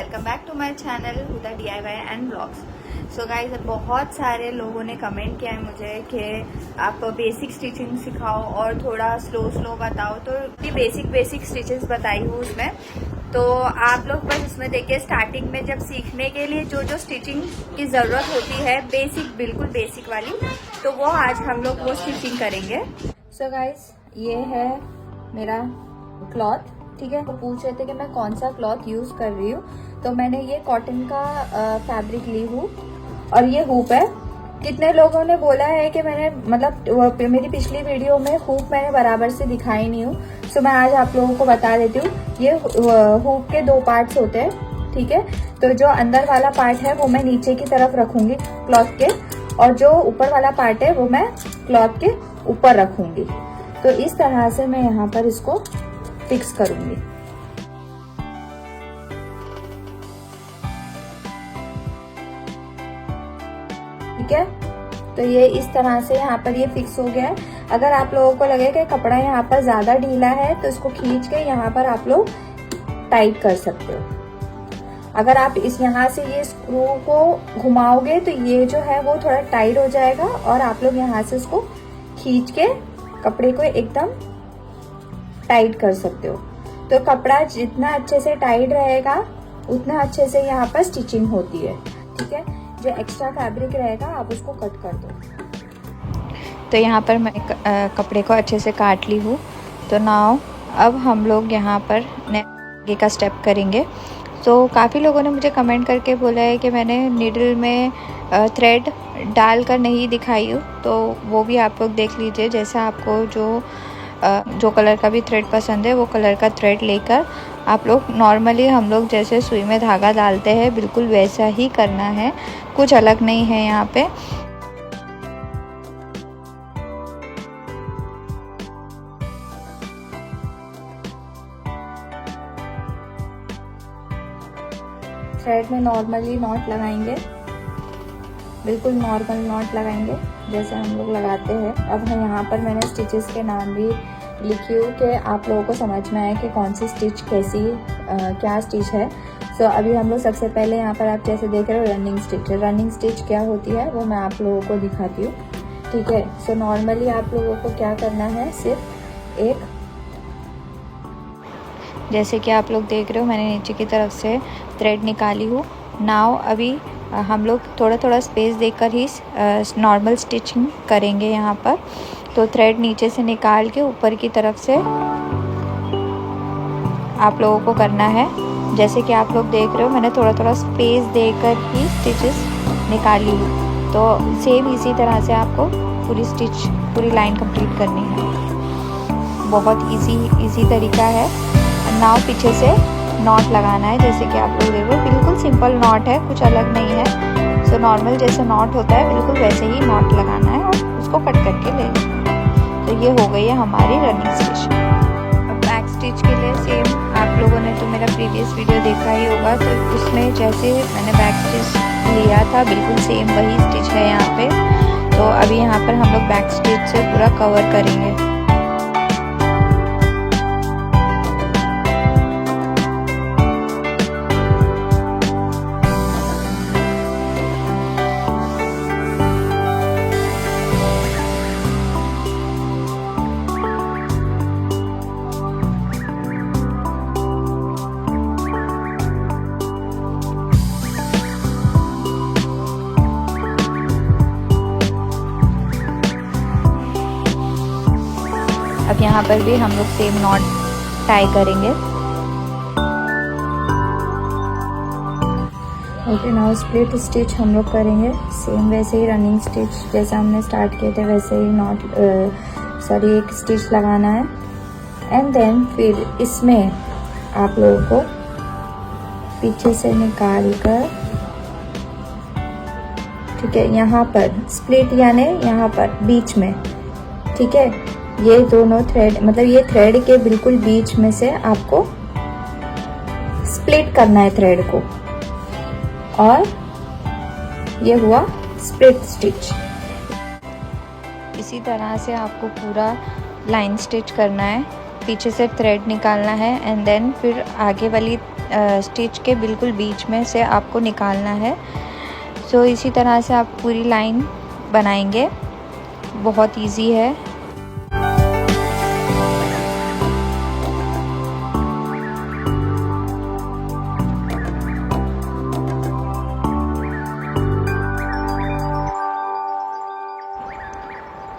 Welcome back to my channel Huda DIY and blogs. So guys, बहुत सारे लोगों ने कमेंट किया है मुझे कि आप बेसिक स्टिचिंग सिखाओ और थोड़ा स्लो बताओ। तो बेसिक स्टिचेस बताई हूँ उसमें। तो आप लोग बस उसमें देखिए, स्टार्टिंग में जब सीखने के लिए जो स्टिचिंग की ज़रूरत होती है बिल्कुल बेसिक वाली, तो वो आज हम लोग वो स्टिचिंग करेंगे। सो गाइस, ये है मेरा क्लॉथ, ठीक है। तो पूछ रहे थे कि मैं कौन सा क्लॉथ यूज़ कर रही हूँ, तो मैंने ये कॉटन का फैब्रिक ली हूँ और ये हुप है। कितने लोगों ने बोला है कि मैंने मतलब मेरी पिछली वीडियो में हुप मैंने बराबर से दिखाई नहीं हूँ, सो मैं आज आप लोगों को बता देती हूँ। ये हुप के दो पार्ट्स होते हैं, ठीक है। तो जो अंदर वाला पार्ट है वो मैं नीचे की तरफ रखूंगी क्लॉथ के, और जो ऊपर वाला पार्ट है वो मैं क्लॉथ के ऊपर रखूंगी। तो इस तरह से मैं यहाँ पर इसको फिक्स करूंगी। ठीक है, तो ये इस तरह से यहाँ पर ये फिक्स हो गया है। अगर आप लोगों को लगे कि कपड़ा यहाँ पर ज्यादा ढीला है तो इसको खींच के यहाँ पर आप लोग टाइट कर सकते हो। अगर आप इस यहाँ से ये स्क्रू को घुमाओगे तो ये जो है वो थोड़ा टाइट हो जाएगा और आप लोग यहाँ से इसको खींच के कपड़े को एकदम टाइट कर सकते हो। तो कपड़ा जितना अच्छे से टाइट रहेगा उतना अच्छे से यहाँ पर स्टिचिंग होती है, ठीक है। जो एक्स्ट्रा फैब्रिक रहेगा आप उसको कट कर दो। तो यहाँ पर मैं कपड़े को अच्छे से काट ली हूँ। तो नाउ अब हम लोग यहाँ पर आगे का स्टेप करेंगे। तो काफ़ी लोगों ने मुझे कमेंट करके बोला है कि मैंने नीडल में थ्रेड डालकर नहीं दिखाई हूँ, तो वो भी आप लोग देख लीजिए। जैसा आपको जो कलर का भी थ्रेड पसंद है वो कलर का थ्रेड लेकर आप लोग नॉर्मली हम लोग जैसे सुई में धागा डालते हैं बिल्कुल वैसा ही करना है, कुछ अलग नहीं है यहाँ पे। थ्रेड में नॉर्मली नॉट लगाएंगे, बिल्कुल नॉर्मल नॉट लगाएंगे जैसे हम लोग लगाते हैं। अब यहाँ पर मैंने स्टिचेस के नाम भी लिखी हूँ कि आप लोगों को समझ में आए कि कौन सी स्टिच कैसी क्या स्टिच है। सो अभी हम लोग सबसे पहले यहाँ पर आप जैसे देख रहे हो रनिंग स्टिच है। रनिंग स्टिच क्या होती है वो मैं आप लोगों को दिखाती हूँ, ठीक है। सो नॉर्मली आप लोगों को क्या करना है, सिर्फ एक, जैसे कि आप लोग देख रहे हो मैंने नीचे की तरफ से थ्रेड निकाली हूँ। नाउ अभी हम लोग थोड़ा स्पेस देकर ही नॉर्मल स्टिचिंग करेंगे यहाँ पर। तो थ्रेड नीचे से निकाल के ऊपर की तरफ से आप लोगों को करना है। जैसे कि आप लोग देख रहे हो मैंने थोड़ा स्पेस देकर ही स्टिचेस निकाली हूँ। तो सेम इसी तरह से आपको पूरी लाइन कंप्लीट करनी है। बहुत इजी तरीका है। नाउ पीछे से नॉट लगाना है, जैसे कि आप लोग देख रहे हो बिल्कुल सिंपल नॉट है, कुछ अलग नहीं है। सो नॉर्मल जैसे नॉट होता है बिल्कुल वैसे ही नॉट लगाना है और उसको कट करके ले लेना है। तो ये हो गई है हमारी रनिंग स्टिच। अब बैक स्टिच के लिए सेम, आप लोगों ने तो मेरा प्रीवियस वीडियो देखा ही होगा, तो उसमें जैसे मैंने बैक स्टिच लिया था बिल्कुल सेम वही स्टिच है यहाँ पे। तो अभी यहाँ पर हम लोग बैक स्टिच से पूरा कवर करेंगे। अब यहाँ पर भी हम लोग सेम नॉट टाई करेंगे। ओके, नाउ स्प्लिट स्टिच हम लोग करेंगे सेम वैसे ही रनिंग स्टिच जैसे हमने स्टार्ट किए थे वैसे ही एक स्टिच लगाना है। एंड देन फिर इसमें आप लोगों को पीछे से निकाल कर, ठीक है, यहाँ पर स्प्लिट यानी यहाँ पर बीच में, ठीक है। ये दोनों थ्रेड मतलब ये थ्रेड के बिल्कुल बीच में से आपको स्प्लिट करना है थ्रेड को, और ये हुआ स्प्लिट स्टिच। इसी तरह से आपको पूरा लाइन स्टिच करना है। पीछे से थ्रेड निकालना है एंड देन फिर आगे वाली स्टिच के बिल्कुल बीच में से आपको निकालना है। सो इसी तरह से आप पूरी लाइन बनाएंगे, बहुत इजी है।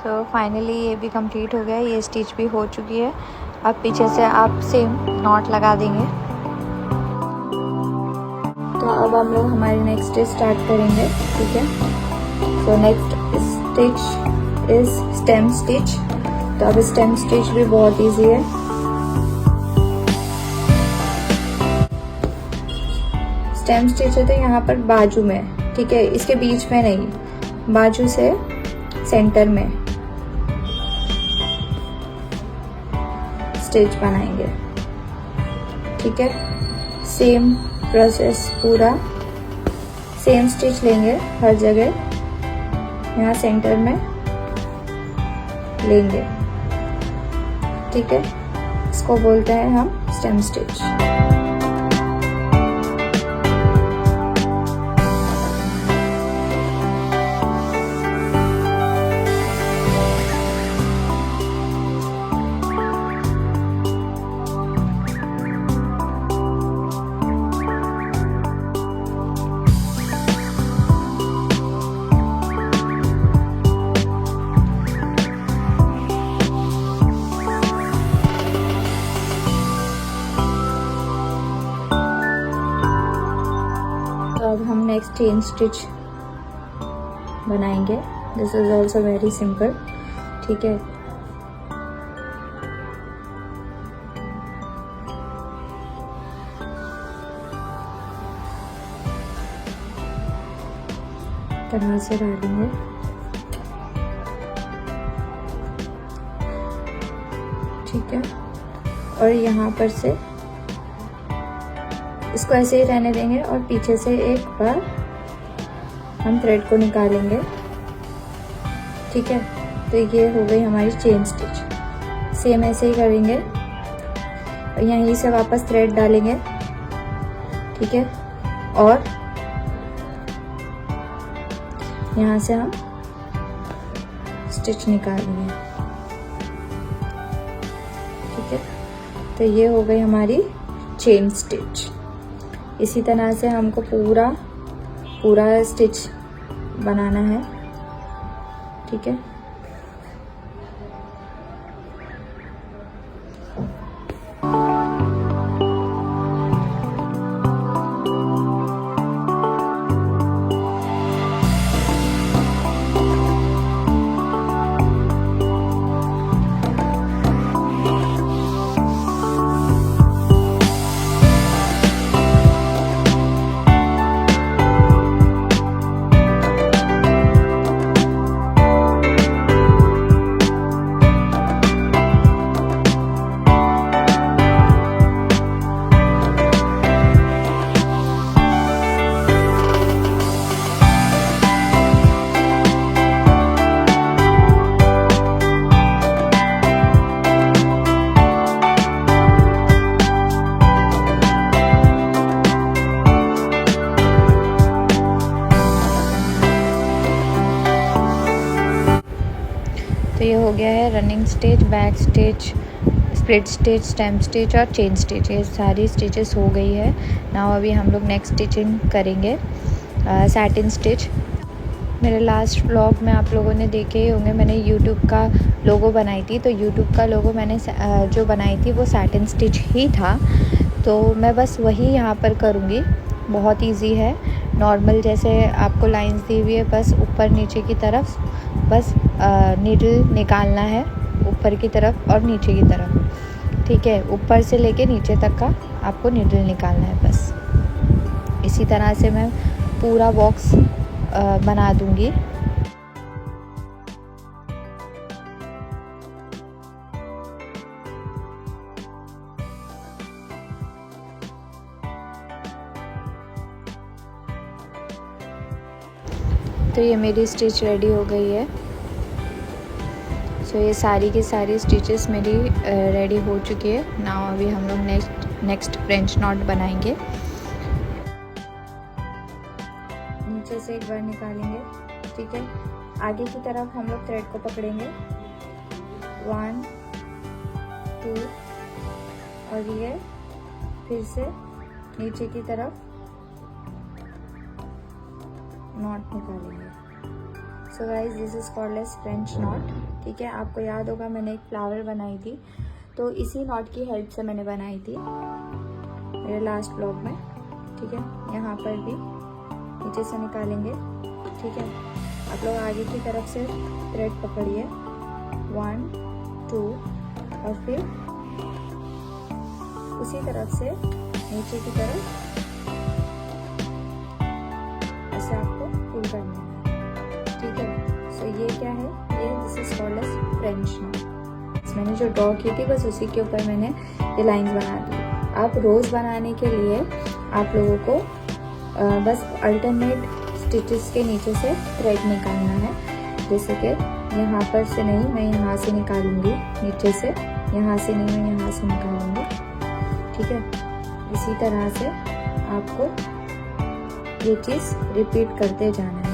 तो फाइनली ये भी कंप्लीट हो गया, ये स्टिच भी हो चुकी है। अब पीछे से आप सेम नॉट लगा देंगे। तो अब हम लोग हमारी नेक्स्ट स्टिच स्टार्ट करेंगे, ठीक है। So next stitch is stem stitch. तो अब स्टेम स्टिच भी बहुत इजी है। स्टेम स्टिच है तो यहाँ पर बाजू में, ठीक है, इसके बीच में नहीं, बाजू से सेंटर में स्टिच बनाएंगे, ठीक है। सेम प्रोसेस, पूरा सेम स्टिच लेंगे हर जगह, यहाँ सेंटर में लेंगे, ठीक है। इसको बोलते हैं हम स्टेम स्टिच। अब हम नेक्स्ट चेन स्टिच बनाएंगे। This is also very simple, ठीक है। तरह से डालेंगे, ठीक है। और यहाँ पर से इसको ऐसे ही रहने देंगे और पीछे से एक बार हम थ्रेड को निकालेंगे, ठीक है। तो ये हो गई हमारी चेन स्टिच। सेम ऐसे ही करेंगे और यहीं से वापस थ्रेड डालेंगे, ठीक है। और यहाँ से हम स्टिच निकालेंगे, ठीक है। तो ये हो गई हमारी चेन स्टिच। इसी तरह से हमको पूरा स्टिच बनाना है, ठीक है। तो ये हो गया है running stitch, back stitch, split stitch, stem stitch और चेन स्टिच। ये सारी स्टिचेस हो गई है। नाउ अभी हम लोग नेक्स्ट स्टिचिंग करेंगे सैटिन स्टिच। मेरे लास्ट व्लॉग में आप लोगों ने देखे ही होंगे, मैंने यूट्यूब का लोगो बनाई थी। तो यूट्यूब का लोगो मैंने जो बनाई थी वो सैटिन स्टिच ही था। तो मैं बस वही यहाँ पर करूँगी। बहुत इजी है, नॉर्मल जैसे आपको लाइंस दी हुई है, बस ऊपर नीचे की तरफ बस नीडल निकालना है, ऊपर की तरफ और नीचे की तरफ, ठीक है। ऊपर से लेके नीचे तक का आपको नीडल निकालना है बस। इसी तरह से मैं पूरा बॉक्स बना दूँगी। तो ये मेरी स्टिच रेडी हो गई है। सो ये सारी की सारी स्टिचेस मेरी रेडी हो चुकी है। नाउ अभी हम लोग नेक्स्ट फ्रेंच नॉट बनाएंगे। नीचे से एक बार निकालेंगे, ठीक है। आगे की तरफ हम लोग थ्रेड को पकड़ेंगे 1 2 और ये फिर से नीचे की तरफ नॉट निकालेंगे। So guys this is called as French knot, ठीक है। आपको याद होगा मैंने एक फ्लावर बनाई थी, तो इसी नॉट की हेल्प से मैंने बनाई थी मेरे लास्ट ब्लॉग में, ठीक है। यहाँ पर भी नीचे से निकालेंगे, ठीक है। आप लोग आगे की तरफ से थ्रेड पकड़िए 1 2 और फिर उसी तरफ से नीचे की तरफ ऐसे आपको पुल करना है, ठीक है। सो ये क्या है, ये this is called as French knot. मैंने जो ड्रॉ की थी बस उसी के ऊपर मैंने ये लाइंस बना दी। आप रोज बनाने के लिए आप लोगों को बस अल्टरनेट स्टिचेस के नीचे से थ्रेड निकालना है। जैसे कि यहाँ पर से नहीं, मैं यहाँ से निकालूंगी, नीचे से यहाँ से नहीं, मैं यहाँ से निकालूंगी, ठीक है। इसी तरह से आपको ये चीज़ रिपीट करते जाना है।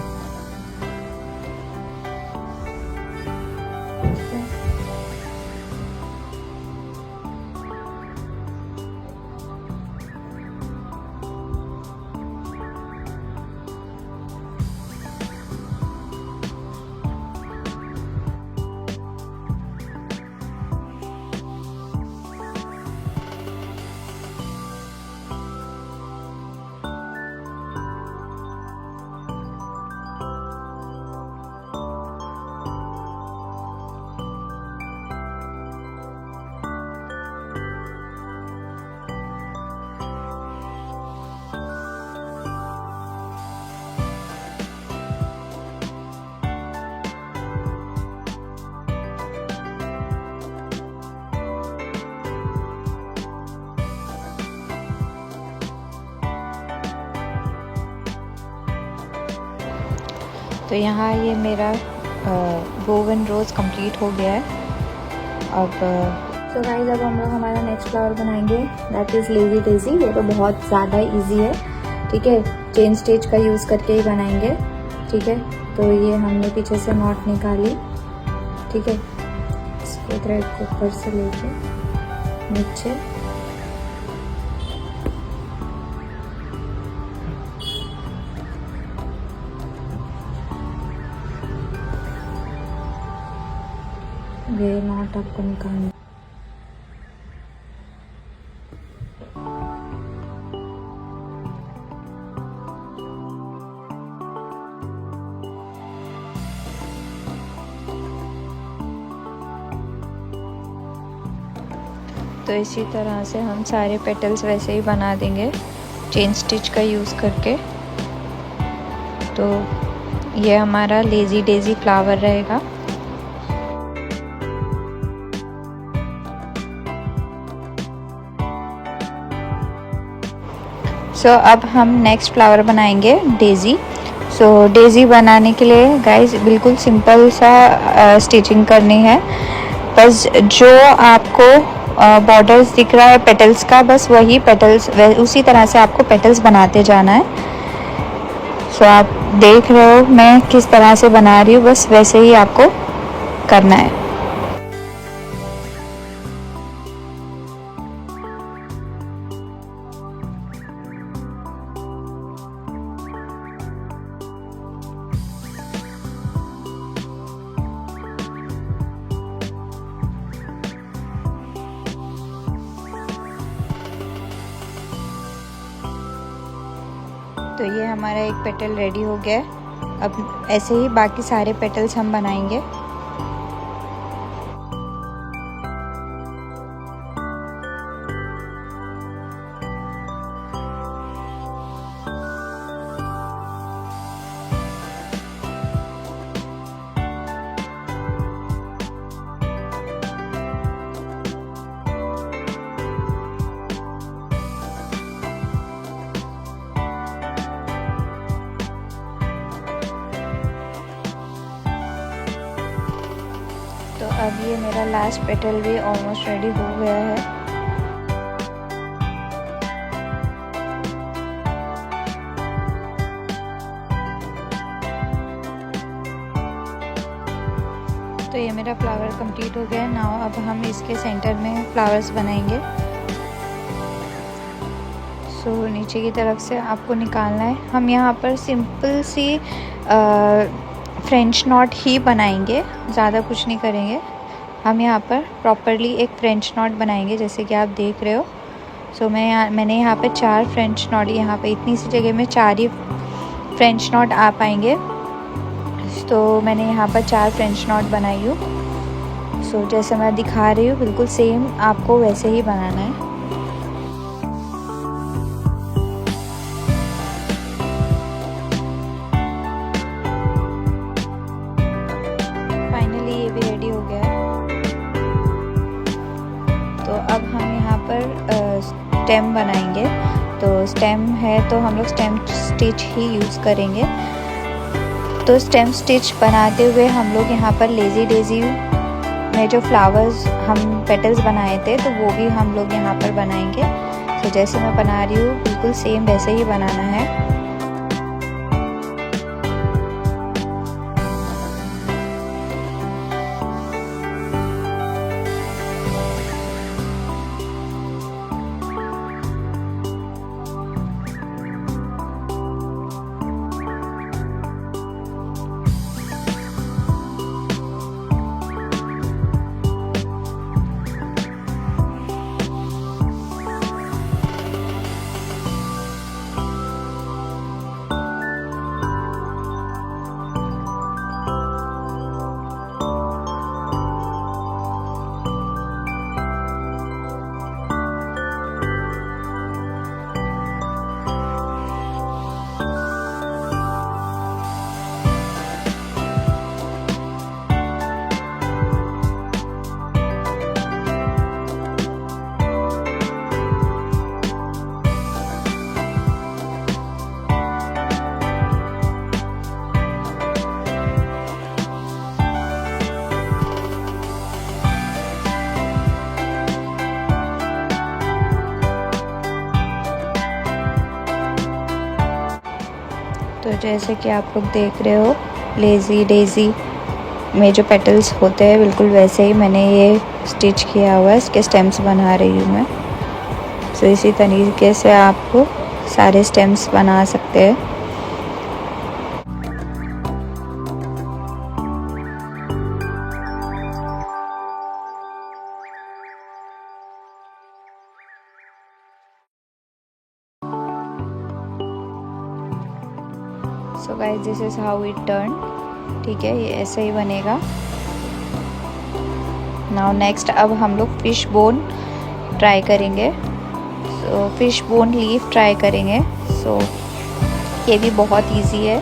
तो यहाँ ये मेरा वोवन रोज़ कंप्लीट हो गया है। अब तो गाइस अब हम लोग हमारा नेक्स्ट फ्लावर बनाएंगे, दैट इज़ लेजी डेजी। ये तो बहुत ज़्यादा इजी है, ठीक है। चेन स्टिच का यूज़ करके ही बनाएंगे, ठीक है। तो ये हमने पीछे से नॉट निकाली, ठीक है। इसको थ्रेड को ऊपर से लेके नीचे ये नॉट आपको निकालना। तो इसी तरह से हम सारे पेटल्स वैसे ही बना देंगे चेन स्टिच का यूज़ करके। तो ये हमारा लेजी डेजी फ्लावर रहेगा। सो अब हम नेक्स्ट फ्लावर बनाएंगे डेज़ी। सो डेज़ी बनाने के लिए गाइस बिल्कुल सिंपल सा स्टिचिंग करनी है। बस जो आपको बॉर्डर्स दिख रहा है पेटल्स का, बस वही पेटल्स उसी तरह से आपको पेटल्स बनाते जाना है। सो आप देख रहे हो मैं किस तरह से बना रही हूँ, बस वैसे ही आपको करना है। तो ये हमारा एक पेटल रेडी हो गया है। अब ऐसे ही बाकी सारे पेटल्स हम बनाएंगे। अब ये मेरा लास्ट पेटल भी ऑलमोस्ट रेडी हो गया है। तो ये मेरा फ्लावर कंप्लीट हो गया है। नाउ अब हम इसके सेंटर में फ्लावर्स बनाएंगे। सो नीचे की तरफ से आपको निकालना है। हम यहाँ पर सिंपल सी फ्रेंच नॉट ही बनाएंगे, ज़्यादा कुछ नहीं करेंगे। हम यहाँ पर प्रॉपरली एक फ्रेंच नॉट बनाएंगे जैसे कि आप देख रहे हो। सो मैंने यहाँ पे 4 फ्रेंच नॉट, यहाँ पे इतनी सी जगह में 4 ही फ्रेंच नॉट आ पाएंगे। तो मैंने यहाँ पर 4 फ्रेंच नॉट बनाई हूँ। सो जैसे मैं दिखा रही हूँ बिल्कुल सेम आपको वैसे ही बनाना है। फाइनली ये भी रेडी हो गया है। तो अब हम यहाँ पर स्टेम बनाएंगे। तो स्टेम है तो हम लोग स्टेम स्टिच ही यूज़ करेंगे। तो स्टेम स्टिच बनाते हुए हम लोग यहाँ पर लेज़ी डेज़ी में जो फ्लावर्स हम पेटल्स बनाए थे तो वो भी हम लोग यहाँ पर बनाएंगे। तो जैसे मैं बना रही हूँ बिल्कुल सेम वैसे ही बनाना है। तो जैसे कि आप लोग देख रहे हो लेज़ी डेज़ी में जो पेटल्स होते हैं बिल्कुल वैसे ही मैंने ये स्टिच किया हुआ है। इसके स्टेम्स बना रही हूँ मैं। तो इसी तरीके से आप सारे स्टेम्स बना सकते हैं। So guys this is how it turn. ठीक है, ये ऐसे ही बनेगा। नाउ नेक्स्ट अब हम लोग फिश बोन ट्राई करेंगे। So fish bone leaf try करेंगे। सो ये भी बहुत इजी है।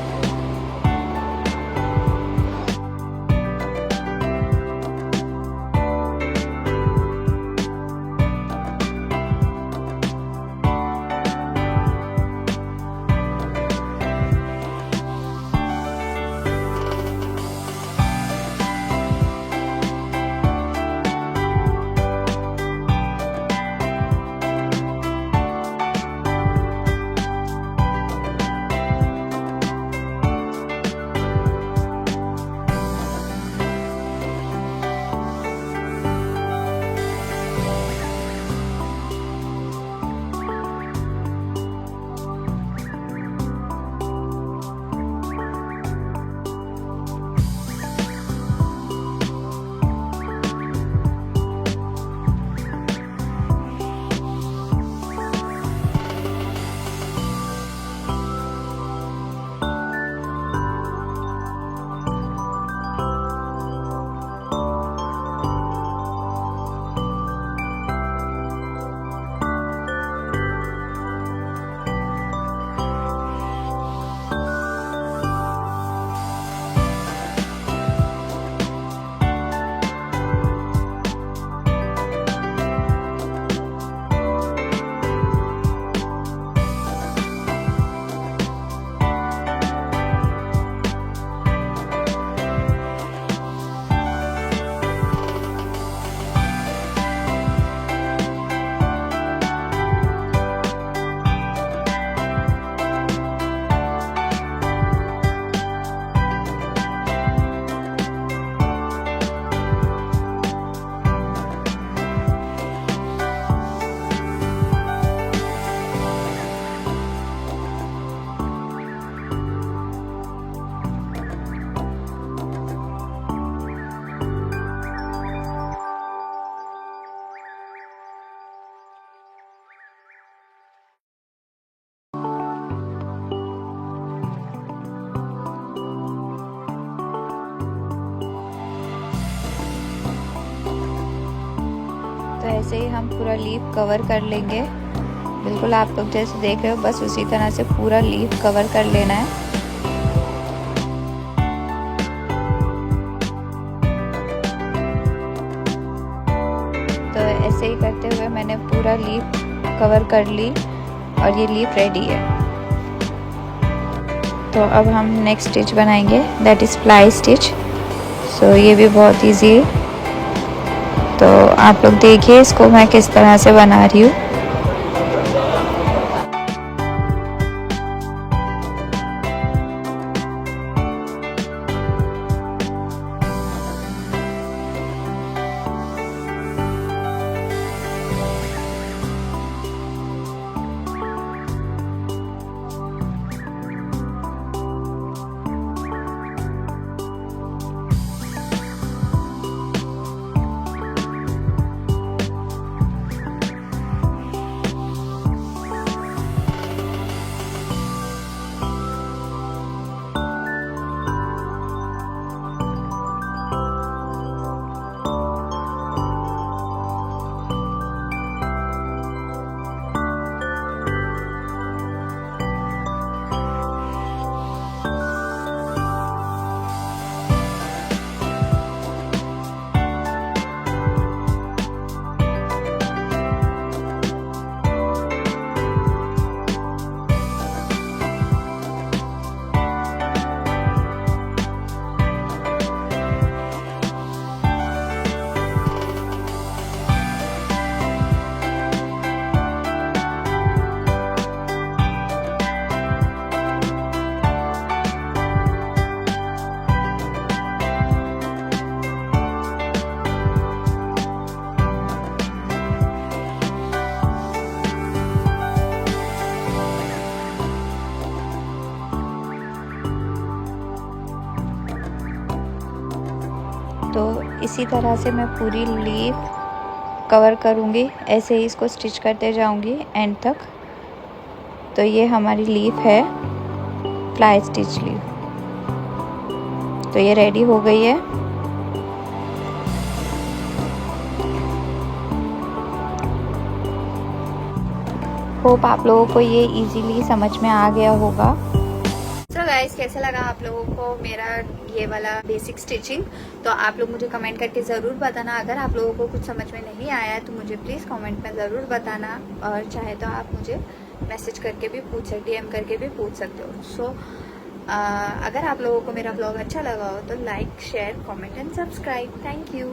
ऐसे ही हम पूरा लीफ कवर कर लेंगे। बिल्कुल आप लोग जैसे देख रहे हो, बस उसी तरह से पूरा लीफ कवर कर लेना है। तो ऐसे ही करते हुए मैंने पूरा लीफ कवर कर ली और ये लीफ रेडी है। तो अब हम नेक्स्ट स्टिच बनाएंगे, दैट इज़ प्लाई स्टिच। सो ये भी बहुत इजी है। तो आप लोग देखिए इसको मैं किस तरह से बना रही हूँ। तो इसी तरह से मैं पूरी लीफ कवर करूँगी, ऐसे ही इसको स्टिच करते जाऊँगी एंड तक। तो ये हमारी लीफ है, फ्लाई स्टिच लीफ। तो ये रेडी हो गई है। होप आप लोगों को ये इजीली समझ में आ गया होगा। तो गाइस, कैसा लगा आप लोगों को मेरा ये वाला बेसिक स्टिचिंग? तो आप लोग मुझे कमेंट करके ज़रूर बताना। अगर आप लोगों को कुछ समझ में नहीं आया तो मुझे प्लीज़ कमेंट में ज़रूर बताना, और चाहे तो आप मुझे मैसेज करके भी पूछ सकते, DM करके भी पूछ सकते हो। सो अगर आप लोगों को मेरा ब्लॉग अच्छा लगा हो तो like, share, comment and subscribe. Thank you.